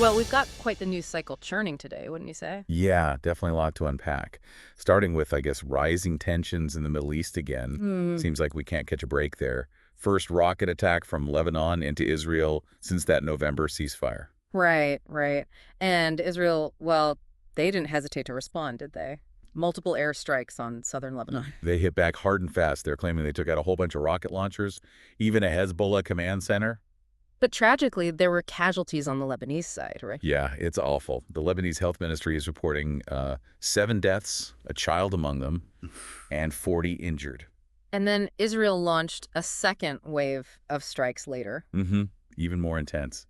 Well, we've got quite the news cycle churning today, wouldn't you say? Yeah, definitely a lot to unpack. Starting with, I guess, rising tensions in the Middle East again. Hmm. Seems like we can't catch a break there. First rocket attack from Lebanon into Israel since that November ceasefire. Right, right. And Israel, well, they didn't hesitate to respond, did they? Multiple airstrikes on southern Lebanon. They hit back hard and fast. They're claiming they took out a whole bunch of rocket launchers, even a Hezbollah command center. But tragically, there were casualties on the Lebanese side, right? Yeah, it's awful. The Lebanese health ministry is reporting 7 deaths, a child among them, and 40 injured. And then Israel launched a second wave of strikes later. Even more intense.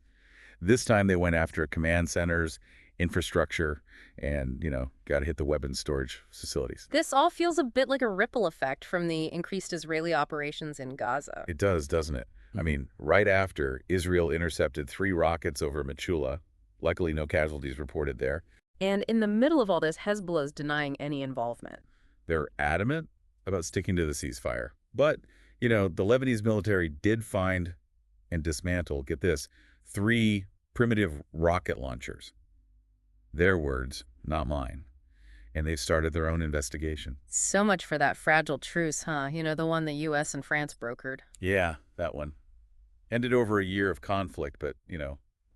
This time they went after command centers, infrastructure, and, got to hit the weapons storage facilities. This all feels a bit like a ripple effect from the increased Israeli operations in Gaza. It does, doesn't it? I mean, right after, Israel intercepted 3 rockets over Metula. Luckily, no casualties reported there. And in the middle of all this, Hezbollah is denying any involvement. They're adamant about sticking to the ceasefire. But, the Lebanese military did find and dismantle, get this, 3 primitive rocket launchers. Their words, not mine. And they've started their own investigation. So much for that fragile truce, huh? The one the U.S. and France brokered. Yeah, that one. Ended over a year of conflict, but, it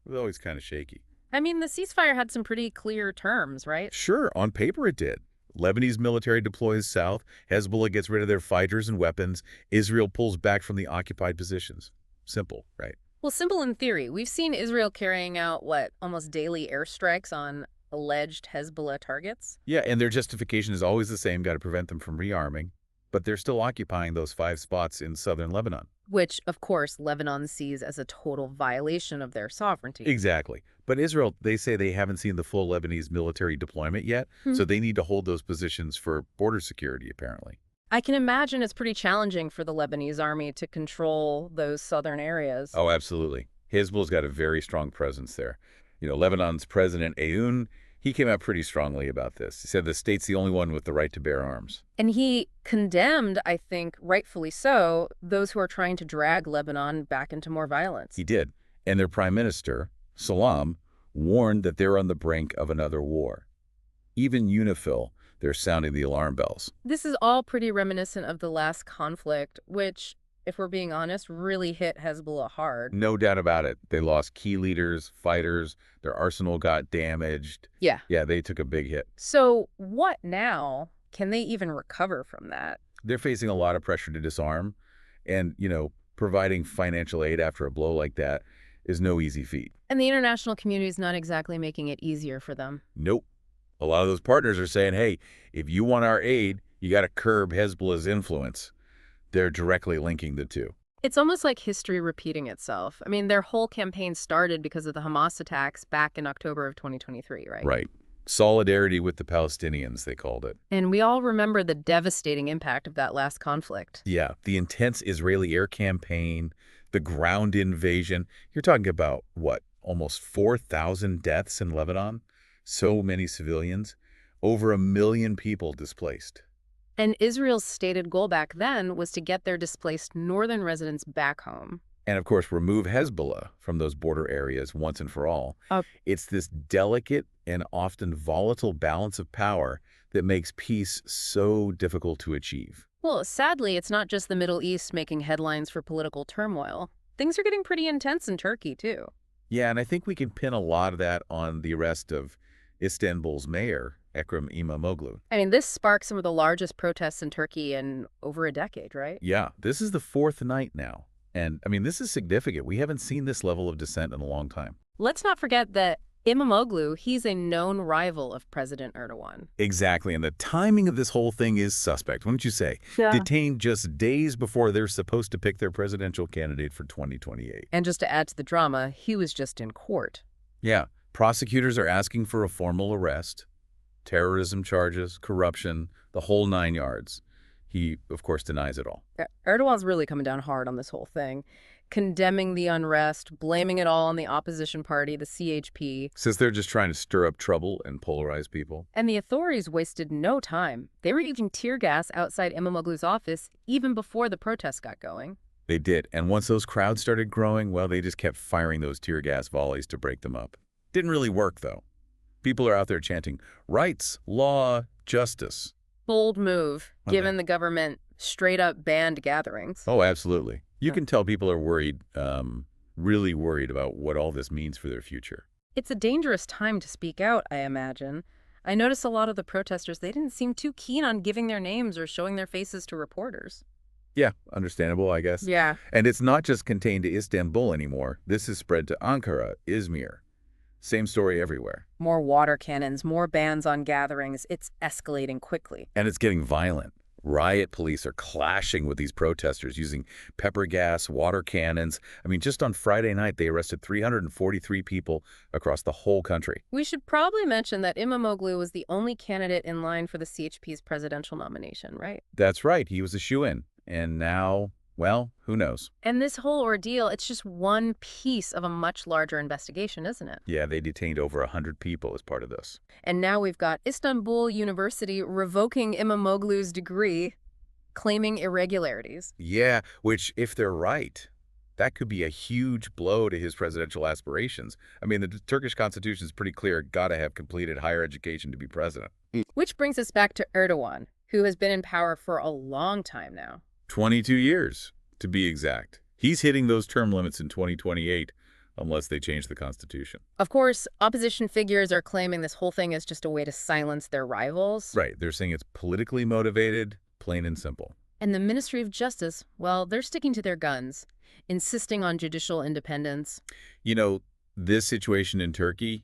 was always kind of shaky. I mean, the ceasefire had some pretty clear terms, right? Sure, on paper it did. Lebanese military deploys south, Hezbollah gets rid of their fighters and weapons, Israel pulls back from the occupied positions. Simple, right? Well, simple in theory. We've seen Israel carrying out, almost daily airstrikes on alleged Hezbollah targets. Yeah, and their justification is always the same, got to prevent them from rearming. But they're still occupying those 5 spots in southern Lebanon. Which, of course, Lebanon sees as a total violation of their sovereignty. Exactly. But Israel, they say they haven't seen the full Lebanese military deployment yet, so they need to hold those positions for border security, apparently. I can imagine it's pretty challenging for the Lebanese army to control those southern areas. Oh, absolutely. Hezbollah's got a very strong presence there. Lebanon's President Aoun, he came out pretty strongly about this. He said the state's the only one with the right to bear arms. And he condemned, I think, rightfully so, those who are trying to drag Lebanon back into more violence. He did. And their prime minister, Salam, warned that they're on the brink of another war. Even UNIFIL, they're sounding the alarm bells. This is all pretty reminiscent of the last conflict, which, if we're being honest, really hit Hezbollah hard. No doubt about it. They lost key leaders, fighters, their arsenal got damaged. Yeah. Yeah, they took a big hit. So what now? Can they even recover from that? They're facing a lot of pressure to disarm, and, providing financial aid after a blow like that is no easy feat. And the international community is not exactly making it easier for them. Nope. A lot of those partners are saying, hey, if you want our aid, you got to curb Hezbollah's influence. They're directly linking the two. It's almost like history repeating itself. I mean, their whole campaign started because of the Hamas attacks back in October of 2023, right? Right. Solidarity with the Palestinians, they called it. And we all remember the devastating impact of that last conflict. Yeah, the intense Israeli air campaign, the ground invasion. You're talking about, almost 4,000 deaths in Lebanon? So many civilians. Over 1 million people displaced. And Israel's stated goal back then was to get their displaced northern residents back home. And, of course, remove Hezbollah from those border areas once and for all. It's this delicate and often volatile balance of power that makes peace so difficult to achieve. Well, sadly, it's not just the Middle East making headlines for political turmoil. Things are getting pretty intense in Turkey, too. Yeah, and I think we can pin a lot of that on the arrest of Istanbul's mayor, Ekrem İmamoğlu. I mean, this sparked some of the largest protests in Turkey in over a decade, right? Yeah, this is the 4th night now. And, this is significant. We haven't seen this level of dissent in a long time. Let's not forget that İmamoğlu, he's a known rival of President Erdogan. Exactly, and the timing of this whole thing is suspect, wouldn't you say? Yeah. Detained just days before they're supposed to pick their presidential candidate for 2028. And just to add to the drama, he was just in court. Yeah, prosecutors are asking for a formal arrest, terrorism charges, corruption, the whole 9 yards. He, of course, denies it all. Erdogan's really coming down hard on this whole thing, condemning the unrest, blaming it all on the opposition party, the CHP. Says they're just trying to stir up trouble and polarize people. And the authorities wasted no time. They were using tear gas outside İmamoğlu's office even before the protests got going. They did. And once those crowds started growing, well, they just kept firing those tear gas volleys to break them up. Didn't really work, though. People are out there chanting, rights, law, justice. Bold move, Okay. given the government straight up banned gatherings. Oh, absolutely. You Huh. can tell people are worried, really worried about what all this means for their future. It's a dangerous time to speak out, I imagine. I noticed a lot of the protesters, they didn't seem too keen on giving their names or showing their faces to reporters. Yeah, understandable, I guess. Yeah. And it's not just contained to Istanbul anymore. This is spread to Ankara, Izmir. Same story everywhere. More water cannons, more bans on gatherings. It's escalating quickly. And it's getting violent. Riot police are clashing with these protesters using pepper gas, water cannons. I mean, just on Friday night, they arrested 343 people across the whole country. We should probably mention that Imamoglu was the only candidate in line for the CHP's presidential nomination, right? That's right, he was a shoo-in. And now, well, who knows? And this whole ordeal, it's just one piece of a much larger investigation, isn't it? Yeah, they detained over 100 people as part of this. And now we've got Istanbul University revoking Imamoglu's degree, claiming irregularities. Yeah, which, if they're right, that could be a huge blow to his presidential aspirations. I mean, the Turkish constitution is pretty clear, gotta have completed higher education to be president. Which brings us back to Erdogan, who has been in power for a long time now. 22 years, to be exact. He's hitting those term limits in 2028, unless they change the constitution. Of course, opposition figures are claiming this whole thing is just a way to silence their rivals. Right, they're saying it's politically motivated, plain and simple. And the Ministry of Justice, well, they're sticking to their guns, insisting on judicial independence. You know, this situation in Turkey,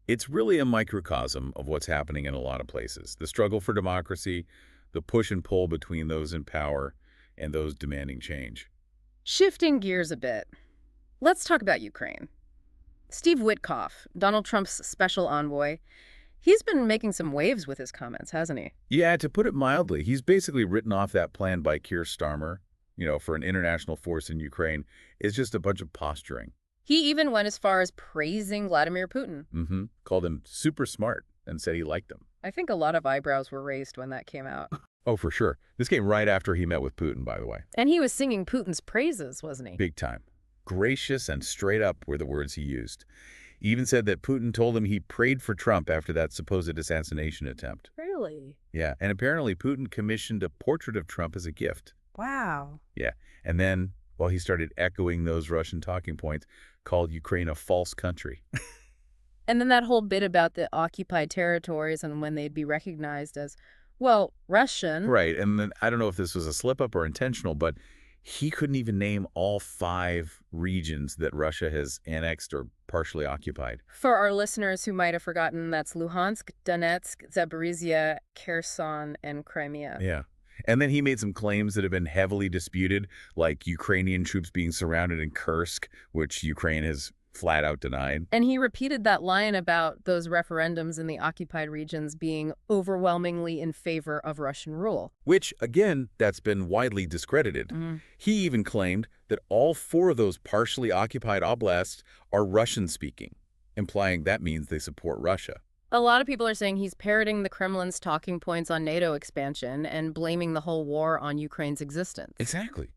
it's really a microcosm of what's happening in a lot of places. The struggle for democracy, the push and pull between those in power and those demanding change. Shifting gears a bit, let's talk about Ukraine. Steve Witkoff, Donald Trump's special envoy, he's been making some waves with his comments, hasn't he? Yeah, to put it mildly, he's basically written off that plan by Keir Starmer, for an international force in Ukraine. It's just a bunch of posturing. He even went as far as praising Vladimir Putin. Called him super smart and said he liked him. I think a lot of eyebrows were raised when that came out. Oh, for sure. This came right after he met with Putin, by the way. And he was singing Putin's praises, wasn't he? Big time. Gracious and straight up were the words he used. He even said that Putin told him he prayed for Trump after that supposed assassination attempt. Really? Yeah, and apparently Putin commissioned a portrait of Trump as a gift. Wow. Yeah, and then, well, he started echoing those Russian talking points, called Ukraine a false country. And then that whole bit about the occupied territories and when they'd be recognized as, well, Russian. Right, and then I don't know if this was a slip-up or intentional, but he couldn't even name all 5 regions that Russia has annexed or partially occupied. For our listeners who might have forgotten, that's Luhansk, Donetsk, Zaporizhia, Kherson, and Crimea. Yeah. And then he made some claims that have been heavily disputed, like Ukrainian troops being surrounded in Kursk, which Ukraine has flat out denied. And he repeated that line about those referendums in the occupied regions being overwhelmingly in favor of Russian rule. Which, again, that's been widely discredited. He even claimed that all 4 of those partially occupied oblasts are Russian-speaking, implying that means they support Russia. A lot of people are saying he's parroting the Kremlin's talking points on NATO expansion and blaming the whole war on Ukraine's existence. Exactly.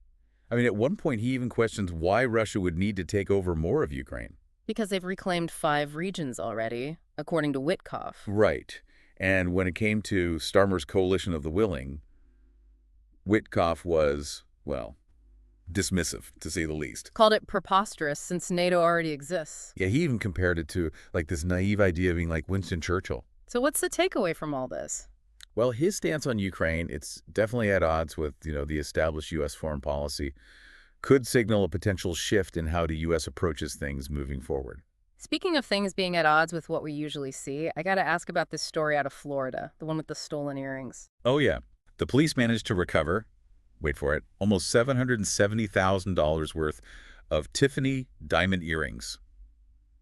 I mean, at one point, he even questions why Russia would need to take over more of Ukraine. Because they've reclaimed 5 regions already, according to Witkoff. Right. And when it came to Starmer's coalition of the willing, Witkoff was, well, dismissive, to say the least. Called it preposterous since NATO already exists. Yeah, he even compared it to, like, this naive idea of being like Winston Churchill. So what's the takeaway from all this? Well, his stance on Ukraine, it's definitely at odds with, the established U.S. foreign policy. Could signal a potential shift in how the U.S. approaches things moving forward. Speaking of things being at odds with what we usually see, I got to ask about this story out of Florida, the one with the stolen earrings. Oh, yeah. The police managed to recover, wait for it, almost $770,000 worth of Tiffany diamond earrings.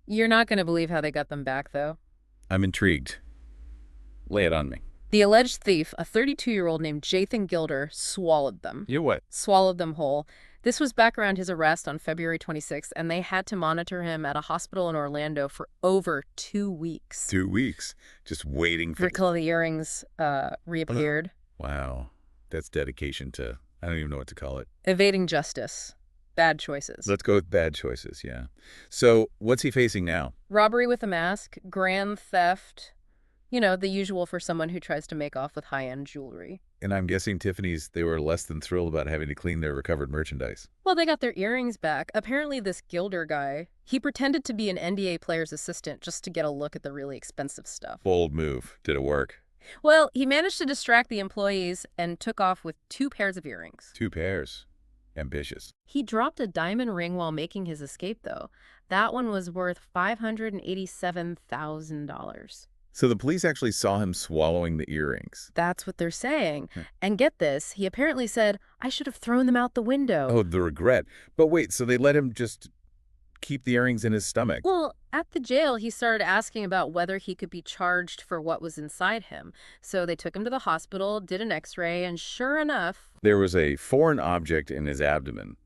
You're not going to believe how they got them back, though. I'm intrigued. Lay it on me. The alleged thief, a 32-year-old named Jathan Gilder, swallowed them. You what? Swallowed them whole. This was back around his arrest on February 26th, and they had to monitor him at a hospital in Orlando for over 2 weeks. 2 weeks. Just waiting for... Until the earrings reappeared. Wow. That's dedication to... I don't even know what to call it. Evading justice. Bad choices. Let's go with bad choices, yeah. So what's he facing now? Robbery with a mask, grand theft, the usual for someone who tries to make off with high-end jewelry. And I'm guessing Tiffany's, they were less than thrilled about having to clean their recovered merchandise. Well, they got their earrings back. Apparently this Gilder guy, he pretended to be an NBA player's assistant just to get a look at the really expensive stuff. Bold move. Did it work? Well, he managed to distract the employees and took off with 2 pairs of earrings. 2 pairs. Ambitious. He dropped a diamond ring while making his escape, though. That one was worth $587,000. So the police actually saw him swallowing the earrings. That's what they're saying. And get this, he apparently said, "I should have thrown them out the window." Oh, the regret. But wait, so they let him just keep the earrings in his stomach? Well, at the jail, he started asking about whether he could be charged for what was inside him. So they took him to the hospital, did an x-ray, and sure enough... There was a foreign object in his abdomen,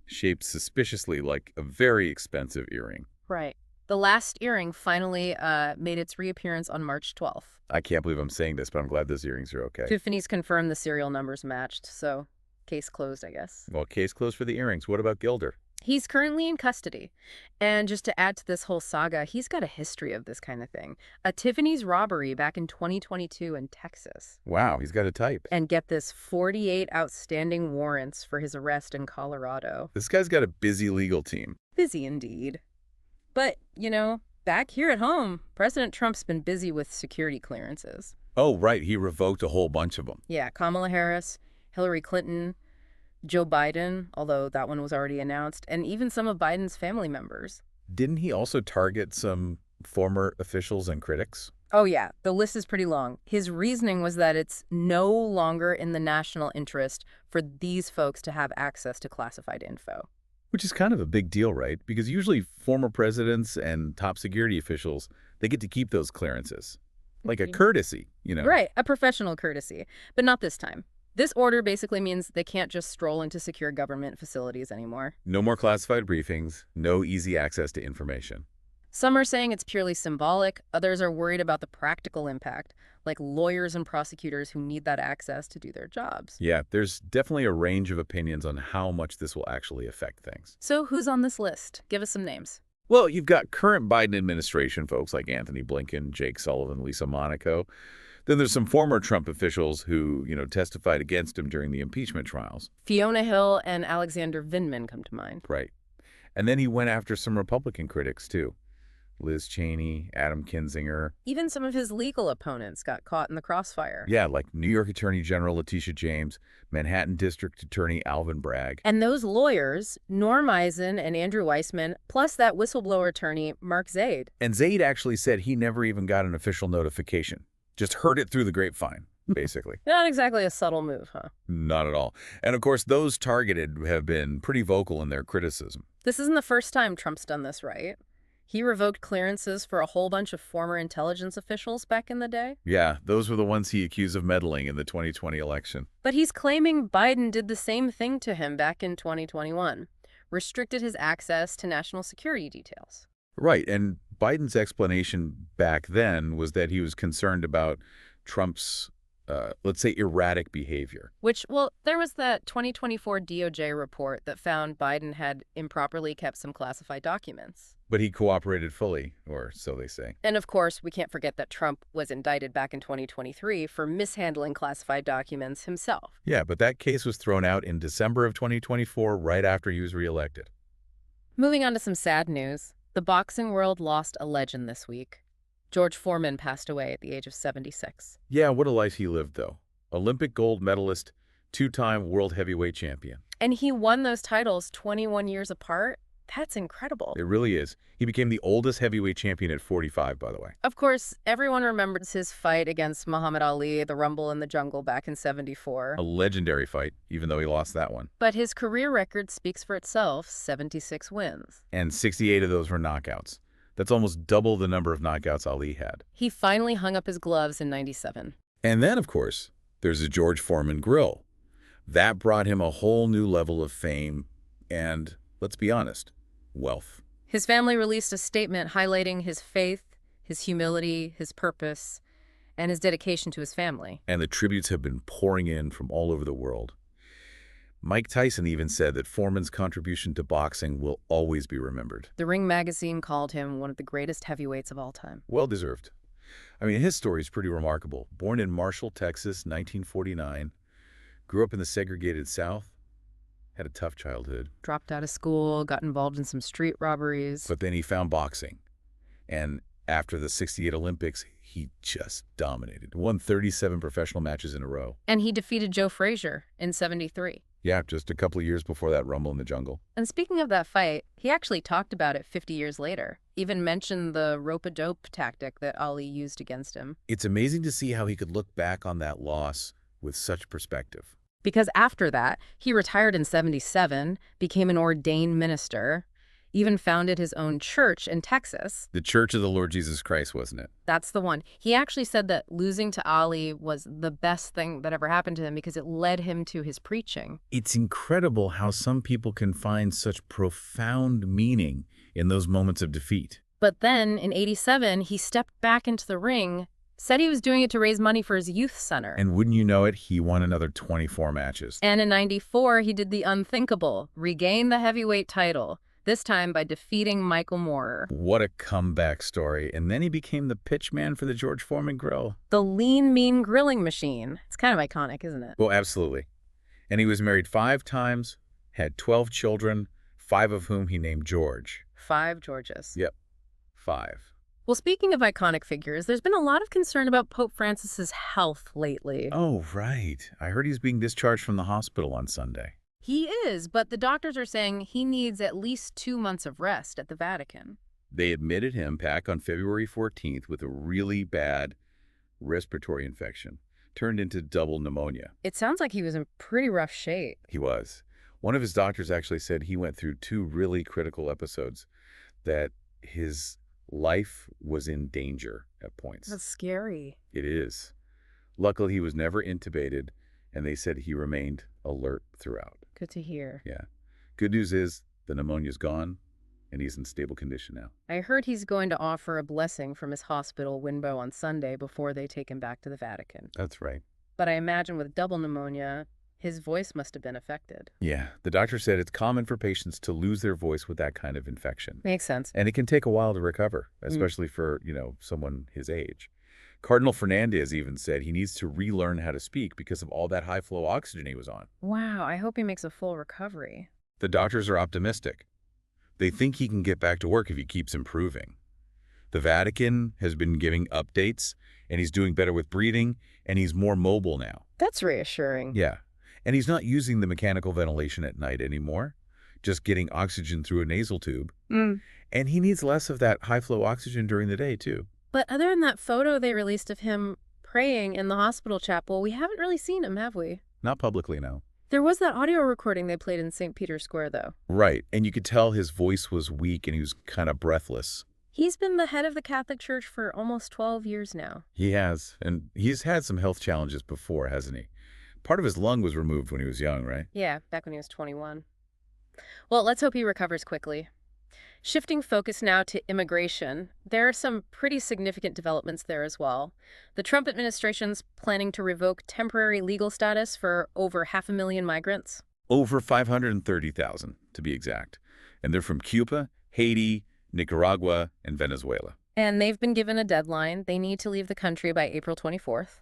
shaped suspiciously like a very expensive earring. Right. The last earring finally made its reappearance on March 12th. I can't believe I'm saying this, but I'm glad those earrings are okay. Tiffany's confirmed the serial numbers matched, so case closed, I guess. Well, case closed for the earrings. What about Gilder? He's currently in custody. And just to add to this whole saga, he's got a history of this kind of thing. A Tiffany's robbery back in 2022 in Texas. Wow, he's got a type. And get this, 48 outstanding warrants for his arrest in Colorado. This guy's got a busy legal team. Busy indeed. But, back here at home, President Trump's been busy with security clearances. Oh, right. He revoked a whole bunch of them. Yeah, Kamala Harris, Hillary Clinton, Joe Biden, although that one was already announced, and even some of Biden's family members. Didn't he also target some former officials and critics? Oh, yeah. The list is pretty long. His reasoning was that it's no longer in the national interest for these folks to have access to classified info. Which is kind of a big deal, right? Because usually former presidents and top security officials, they get to keep those clearances. Like a courtesy, Right, a professional courtesy. But not this time. This order basically means they can't just stroll into secure government facilities anymore. No more classified briefings, no easy access to information. Some are saying it's purely symbolic. Others are worried about the practical impact, like lawyers and prosecutors who need that access to do their jobs. Yeah, there's definitely a range of opinions on how much this will actually affect things. So who's on this list? Give us some names. Well, you've got current Biden administration folks like Anthony Blinken, Jake Sullivan, Lisa Monaco. Then there's some former Trump officials who, testified against him during the impeachment trials. Fiona Hill and Alexander Vindman come to mind. Right. And then he went after some Republican critics, too. Liz Cheney, Adam Kinzinger. Even some of his legal opponents got caught in the crossfire. Yeah, like New York Attorney General Letitia James, Manhattan District Attorney Alvin Bragg. And those lawyers, Norm Eisen and Andrew Weissman, plus that whistleblower attorney, Mark Zaid. And Zaid actually said he never even got an official notification. Just heard it through the grapevine, basically. Not exactly a subtle move, huh? Not at all. And of course, those targeted have been pretty vocal in their criticism. This isn't the first time Trump's done this, right? He revoked clearances for a whole bunch of former intelligence officials back in the day. Yeah, those were the ones he accused of meddling in the 2020 election. But he's claiming Biden did the same thing to him back in 2021, restricted his access to national security details. Right, and Biden's explanation back then was that he was concerned about Trump's, let's say, erratic behavior. Which, well, there was that 2024 DOJ report that found Biden had improperly kept some classified documents. But he cooperated fully, or so they say. And of course, we can't forget that Trump was indicted back in 2023 for mishandling classified documents himself. Yeah, but that case was thrown out in December of 2024, right after he was reelected. Moving on to some sad news. The boxing world lost a legend this week. George Foreman passed away at the age of 76. Yeah, what a life he lived, though. Olympic gold medalist, 2-time world heavyweight champion. And he won those titles 21 years apart? That's incredible. It really is. He became the oldest heavyweight champion at 45, by the way. Of course, everyone remembers his fight against Muhammad Ali, the Rumble in the Jungle back in '74. A legendary fight, even though he lost that one. But his career record speaks for itself, 76 wins. And 68 of those were knockouts. That's almost double the number of knockouts Ali had. He finally hung up his gloves in '97. And then, of course, there's a George Foreman grill. That brought him a whole new level of fame and, let's be honest, wealth. His family released a statement highlighting his faith, his humility, his purpose, and his dedication to his family. And the tributes have been pouring in from all over the world. Mike Tyson even said that Foreman's contribution to boxing will always be remembered. The Ring magazine called him one of the greatest heavyweights of all time. Well deserved. I mean, his story is pretty remarkable. Born in Marshall, Texas, 1949, grew up in the segregated South, had a tough childhood. Dropped out of school, got involved in some street robberies. But then he found boxing. And after the '68 Olympics, he just dominated. Won 37 professional matches in a row. And he defeated Joe Frazier in '73. Yeah, just a couple of years before that Rumble in the Jungle. And speaking of that fight, he actually talked about it 50 years later. Even mentioned the rope-a-dope tactic that Ali used against him. It's amazing to see how he could look back on that loss with such perspective. Because after that, he retired in '77, became an ordained minister, even founded his own church in Texas. The Church of the Lord Jesus Christ, wasn't it? That's the one. He actually said that losing to Ali was the best thing that ever happened to him because it led him to his preaching. It's incredible how some people can find such profound meaning in those moments of defeat. But then, in '87, he stepped back into the ring, said he was doing it to raise money for his youth center. And wouldn't you know it, he won another 24 matches. And in '94, he did the unthinkable, regained the heavyweight title, this time by defeating Michael Moorer. What a comeback story. And then he became the pitch man for the George Foreman grill. The lean, mean grilling machine. It's kind of iconic, isn't it? Well, absolutely. And he was married 5 times, had 12 children, 5 of whom he named George. 5 Georges. Yep, 5. Well, speaking of iconic figures, there's been a lot of concern about Pope Francis's health lately. Oh, right. I heard he's being discharged from the hospital on Sunday. He is, but the doctors are saying he needs at least 2 months of rest at the Vatican. They admitted him back on February 14th with a really bad respiratory infection. Turned into double pneumonia. It sounds like he was in pretty rough shape. He was. One of his doctors actually said he went through 2 really critical episodes, that his life was in danger at points. That's scary. It is. Luckily, he was never intubated, and they said he remained alert throughout. Good to hear. Yeah. Good news is the pneumonia's gone, and he's in stable condition now. I heard he's going to offer a blessing from his hospital window on Sunday before they take him back to the Vatican. That's right. But I imagine with double pneumonia, his voice must have been affected. Yeah. The doctor said it's common for patients to lose their voice with that kind of infection. Makes sense. And it can take a while to recover, especially for, someone his age. Cardinal Fernandez even said he needs to relearn how to speak because of all that high-flow oxygen he was on. Wow, I hope he makes a full recovery. The doctors are optimistic. They think he can get back to work if he keeps improving. The Vatican has been giving updates, and he's doing better with breathing, and he's more mobile now. That's reassuring. Yeah. And he's not using the mechanical ventilation at night anymore, just getting oxygen through a nasal tube. And he needs less of that high-flow oxygen during the day, too. But other than that photo they released of him praying in the hospital chapel, we haven't really seen him, have we? Not publicly, no. There was that audio recording they played in St. Peter's Square, though. Right. And you could tell his voice was weak and he was kind of breathless. He's been the head of the Catholic Church for almost 12 years now. He has. And he's had some health challenges before, hasn't he? Part of his lung was removed when he was young, right? Yeah, back when he was 21. Well, let's hope he recovers quickly. Shifting focus now to immigration, there are some pretty significant developments there as well. The Trump administration's planning to revoke temporary legal status for over 500,000 migrants. Over 530,000, to be exact. And they're from Cuba, Haiti, Nicaragua, and Venezuela. And they've been given a deadline. They need to leave the country by April 24th.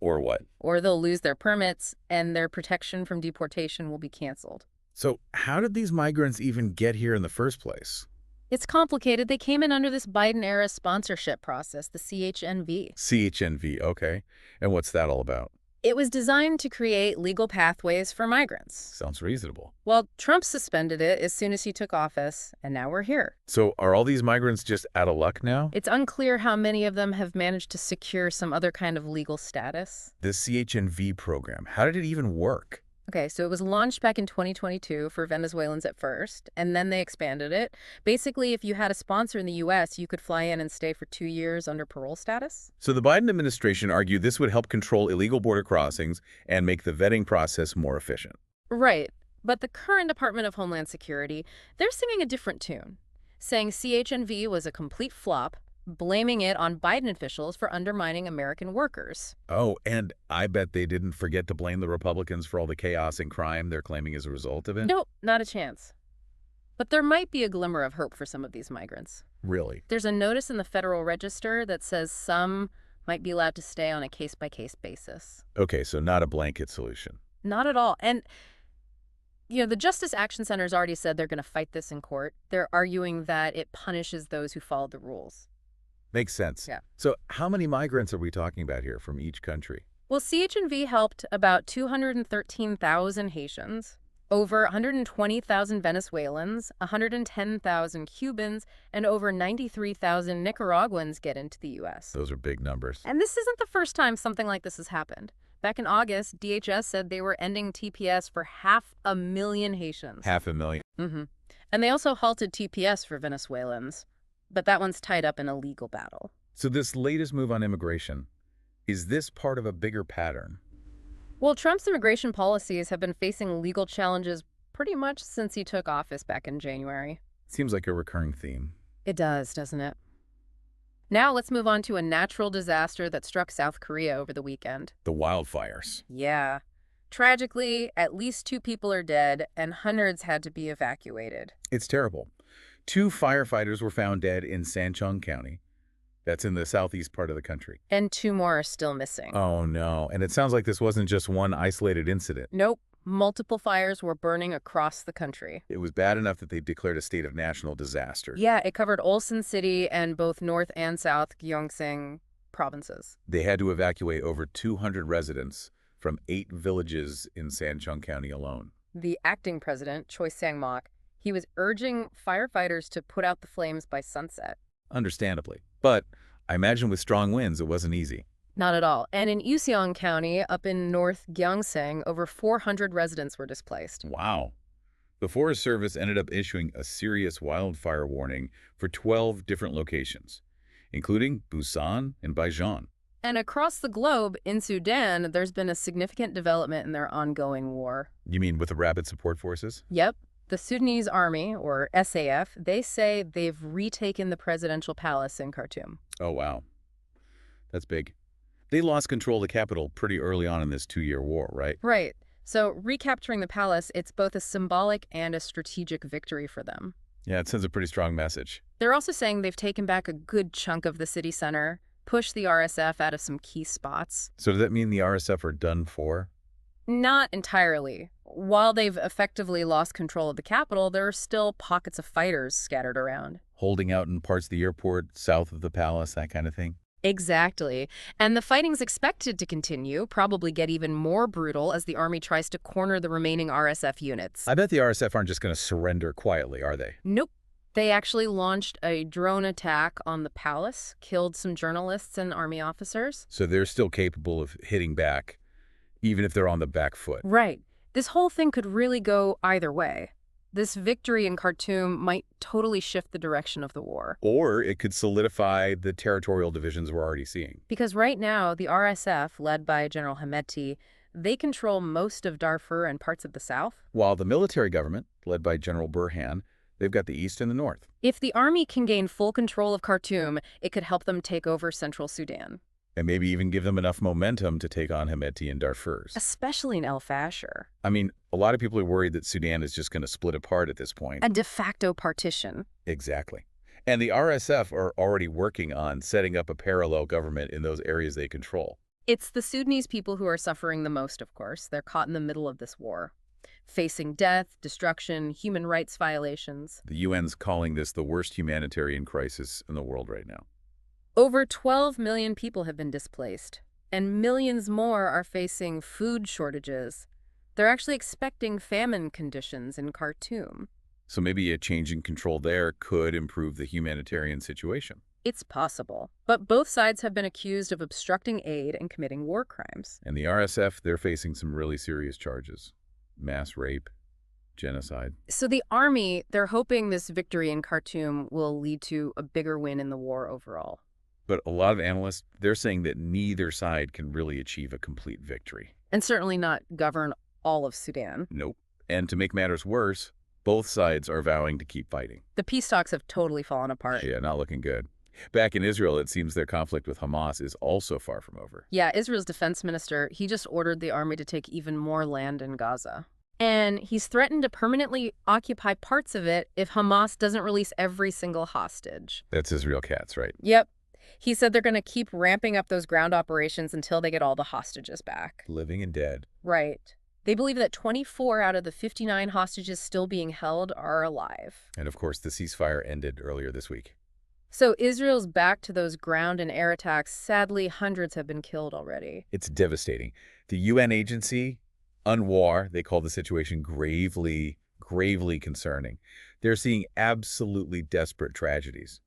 Or what? Or they'll lose their permits and their protection from deportation will be canceled. So how did these migrants even get here in the first place? It's complicated. They came in under this Biden-era sponsorship process, the CHNV. CHNV, okay. And what's that all about? It was designed to create legal pathways for migrants. Sounds reasonable. Well, Trump suspended it as soon as he took office, and now we're here. So are all these migrants just out of luck now? It's unclear how many of them have managed to secure some other kind of legal status. The CHNV program, how did it even work? Okay, so it was launched back in 2022 for Venezuelans at first, and then they expanded it. Basically, if you had a sponsor in the U.S., you could fly in and stay for 2 years under parole status. So the Biden administration argued this would help control illegal border crossings and make the vetting process more efficient. Right, but the current Department of Homeland Security, they're singing a different tune, saying CHNV was a complete flop, blaming it on Biden officials for undermining American workers. Oh, and I bet they didn't forget to blame the Republicans for all the chaos and crime they're claiming as a result of it. Nope, not a chance. But there might be a glimmer of hope for some of these migrants. Really? There's a notice in the Federal Register that says some might be allowed to stay on a case-by-case basis. Okay, so not a blanket solution. Not at all. And, the Justice Action Center's already said they're going to fight this in court. They're arguing that it punishes those who follow the rules. Makes sense. Yeah. So how many migrants are we talking about here from each country? Well, CH&V helped about 213,000 Haitians, over 120,000 Venezuelans, 110,000 Cubans, and over 93,000 Nicaraguans get into the U.S. Those are big numbers. And this isn't the first time something like this has happened. Back in August, DHS said they were ending TPS for 500,000 Haitians. 500,000. Mm-hmm. And they also halted TPS for Venezuelans. But that one's tied up in a legal battle. So this latest move on immigration, is this part of a bigger pattern? Well, Trump's immigration policies have been facing legal challenges pretty much since he took office back in January. Seems like a recurring theme. It does, doesn't it? Now let's move on to a natural disaster that struck South Korea over the weekend. The wildfires. Yeah. Tragically, at least 2 people are dead and hundreds had to be evacuated. It's terrible. 2 firefighters were found dead in Sancheong County. That's in the southeast part of the country. And 2 more are still missing. Oh, no. And it sounds like this wasn't just one isolated incident. Nope. Multiple fires were burning across the country. It was bad enough that they declared a state of national disaster. Yeah, it covered Ulsan City and both North and South Gyeongsang provinces. They had to evacuate over 200 residents from 8 villages in Sancheong County alone. The acting president, Choi Sang-mok, he was urging firefighters to put out the flames by sunset. Understandably. But I imagine with strong winds, it wasn't easy. Not at all. And in Useong County, up in North Gyeongsang, over 400 residents were displaced. Wow. The Forest Service ended up issuing a serious wildfire warning for 12 different locations, including Busan and Baijian. And across the globe, in Sudan, there's been a significant development in their ongoing war. You mean with the Rapid Support Forces? Yep. The Sudanese Army, or SAF, they say they've retaken the presidential palace in Khartoum. Oh, wow. That's big. They lost control of the capital pretty early on in this 2-year war, right? Right. So recapturing the palace, it's both a symbolic and a strategic victory for them. Yeah, it sends a pretty strong message. They're also saying they've taken back a good chunk of the city center, pushed the RSF out of some key spots. So does that mean the RSF are done for? Not entirely. While they've effectively lost control of the capital, there are still pockets of fighters scattered around. Holding out in parts of the airport, south of the palace, that kind of thing? Exactly. And the fighting's expected to continue, probably get even more brutal as the army tries to corner the remaining RSF units. I bet the RSF aren't just going to surrender quietly, are they? Nope. They actually launched a drone attack on the palace, killed some journalists and army officers. So they're still capable of hitting back, even if they're on the back foot. Right. This whole thing could really go either way. This victory in Khartoum might totally shift the direction of the war. Or it could solidify the territorial divisions we're already seeing. Because right now, the RSF, led by General Hemeti, they control most of Darfur and parts of the south. While the military government, led by General Burhan, they've got the east and the north. If the army can gain full control of Khartoum, it could help them take over central Sudan. And maybe even give them enough momentum to take on Hemeti and Darfur. Especially in El Fasher. I mean, a lot of people are worried that Sudan is just going to split apart at this point. A de facto partition. Exactly. And the RSF are already working on setting up a parallel government in those areas they control. It's the Sudanese people who are suffering the most, of course. They're caught in the middle of this war, facing death, destruction, human rights violations. The UN's calling this the worst humanitarian crisis in the world right now. Over 12 million people have been displaced, and millions more are facing food shortages. They're actually expecting famine conditions in Khartoum. So maybe a change in control there could improve the humanitarian situation. It's possible, but both sides have been accused of obstructing aid and committing war crimes. And the RSF, they're facing some really serious charges. Mass rape, genocide. So the army, they're hoping this victory in Khartoum will lead to a bigger win in the war overall. But a lot of analysts, they're saying that neither side can really achieve a complete victory. And certainly not govern all of Sudan. Nope. And to make matters worse, both sides are vowing to keep fighting. The peace talks have totally fallen apart. Yeah, not looking good. Back in Israel, it seems their conflict with Hamas is also far from over. Yeah, Israel's defense minister, he just ordered the army to take even more land in Gaza. And he's threatened to permanently occupy parts of it if Hamas doesn't release every single hostage. That's Israel cats, right? Yep. He said they're going to keep ramping up those ground operations until they get all the hostages back. Living and dead. Right. They believe that 24 out of the 59 hostages still being held are alive. And of course, the ceasefire ended earlier this week. So Israel's back to those ground and air attacks. Sadly, hundreds have been killed already. It's devastating. The UN agency, UNWAR, they call the situation gravely, gravely concerning. They're seeing absolutely desperate tragedies.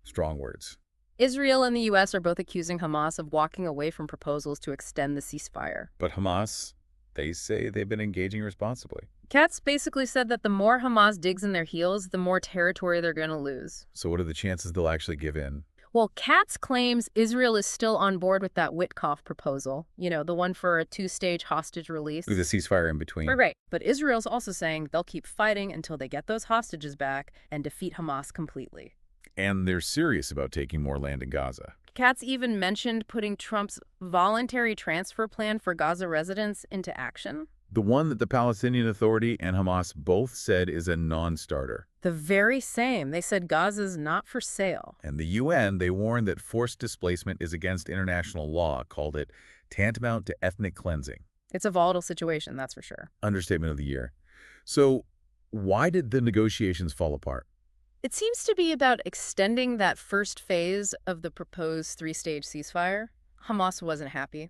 Strong words. Israel and the U.S. are both accusing Hamas of walking away from proposals to extend the ceasefire. But Hamas, they say they've been engaging responsibly. Katz basically said that the more Hamas digs in their heels, the more territory they're going to lose. So what are the chances they'll actually give in? Well, Katz claims Israel is still on board with that Witkoff proposal, the one for a two-stage hostage release. With the ceasefire in between. Right. But Israel's also saying they'll keep fighting until they get those hostages back and defeat Hamas completely. And they're serious about taking more land in Gaza. Katz even mentioned putting Trump's voluntary transfer plan for Gaza residents into action. The one that the Palestinian Authority and Hamas both said is a non-starter. The very same. They said Gaza's not for sale. And the UN, they warned that forced displacement is against international law, called it tantamount to ethnic cleansing. It's a volatile situation, that's for sure. Understatement of the year. So why did the negotiations fall apart? It seems to be about extending that first phase of the proposed three-stage ceasefire. Hamas wasn't happy.